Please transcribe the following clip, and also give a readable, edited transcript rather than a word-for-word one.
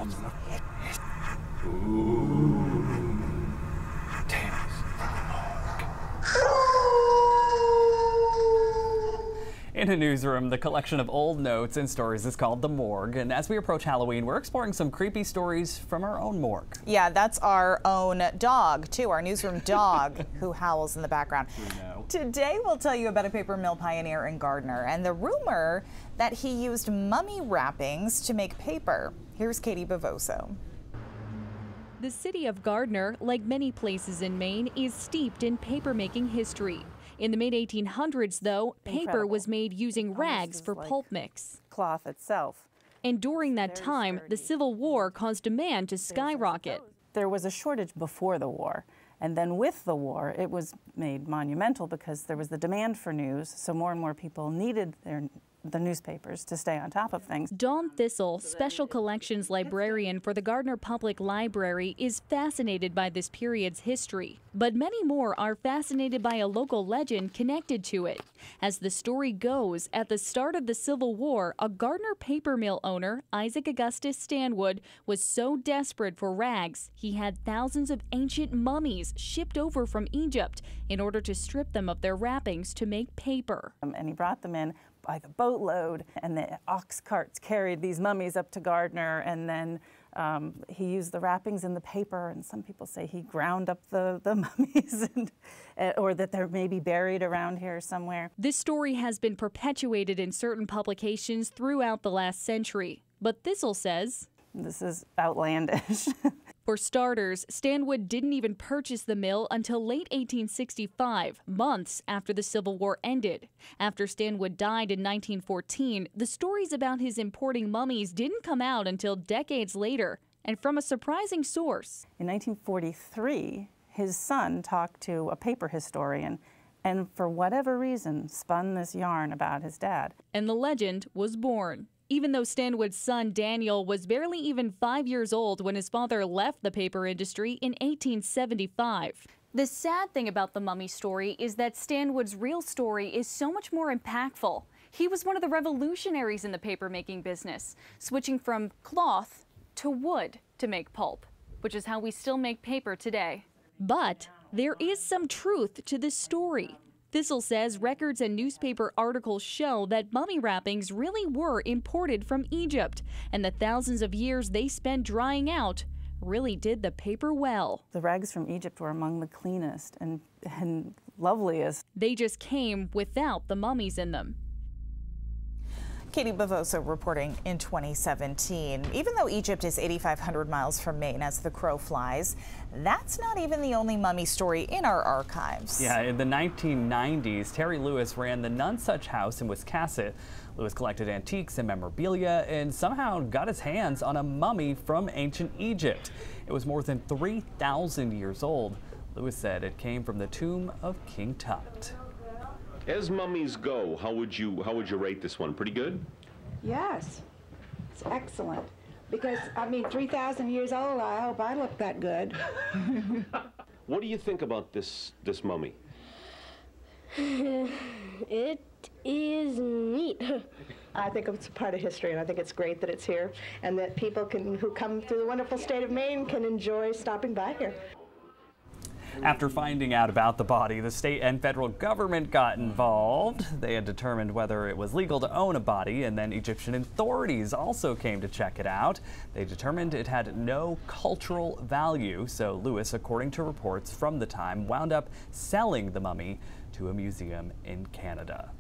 In a newsroom, the collection of old notes and stories is called The Morgue. And as we approach Halloween, we're exploring some creepy stories from our own morgue. Yeah, that's our own dog, too, our newsroom dog, who howls in the background. Today, we'll tell you about a paper mill pioneer in Gardner and the rumor that he used mummy wrappings to make paper. Here's Katie Bavoso. The city of Gardner, like many places in Maine, is steeped in paper-making history. In the mid-1800s, though, paper was made using rags for pulp mix. Cloth itself. And during that time, the Civil War caused demand to skyrocket. There was a shortage before the war, and then with the war, it was made monumental because there was the demand for news, so more and more people needed the newspapers to stay on top of things. Dawn Thistle, Special Collections Librarian for the Gardner Public Library, is fascinated by this period's history. But many more are fascinated by a local legend connected to it. As the story goes, at the start of the Civil War, a Gardner paper mill owner, Isaac Augustus Stanwood, was so desperate for rags, he had thousands of ancient mummies shipped over from Egypt in order to strip them of their wrappings to make paper. And he brought them in by the boatload, and the ox carts carried these mummies up to Gardner, and then he used the wrappings in the paper, and some people say he ground up the mummies, or that they're maybe buried around here somewhere. This story has been perpetuated in certain publications throughout the last century, but Thistle says, this is outlandish. For starters, Stanwood didn't even purchase the mill until late 1865, months after the Civil War ended. After Stanwood died in 1914, the stories about his importing mummies didn't come out until decades later, and from a surprising source. In 1943, his son talked to a paper historian and for whatever reason spun this yarn about his dad. And the legend was born. Even though Stanwood's son, Daniel, was barely even 5 years old when his father left the paper industry in 1875. The sad thing about the mummy story is that Stanwood's real story is so much more impactful. He was one of the revolutionaries in the paper-making business, switching from cloth to wood to make pulp, which is how we still make paper today. But there is some truth to this story. Thistle says records and newspaper articles show that mummy wrappings really were imported from Egypt, and the thousands of years they spent drying out really did the paper well. The rags from Egypt were among the cleanest and loveliest. They just came without the mummies in them. Katie Bavoso reporting in 2017. Even though Egypt is 8,500 miles from Maine as the crow flies, that's not even the only mummy story in our archives. Yeah, in the 1990s, Terry Lewis ran the Nonsuch House in Wiscasset. Lewis collected antiques and memorabilia and somehow got his hands on a mummy from ancient Egypt. It was more than 3,000 years old. Lewis said it came from the tomb of King Tut. As mummies go, how would you rate this one? Pretty good? Yes, it's excellent. Because, I mean, 3,000 years old, I hope I look that good. What do you think about this mummy? It is neat. I think it's a part of history, and I think it's great that it's here, and that people who come through the wonderful state of Maine can enjoy stopping by here. After finding out about the body, the state and federal government got involved. They had determined whether it was legal to own a body, and then Egyptian authorities also came to check it out. They determined it had no cultural value, so Lewis, according to reports from the time, wound up selling the mummy to a museum in Canada.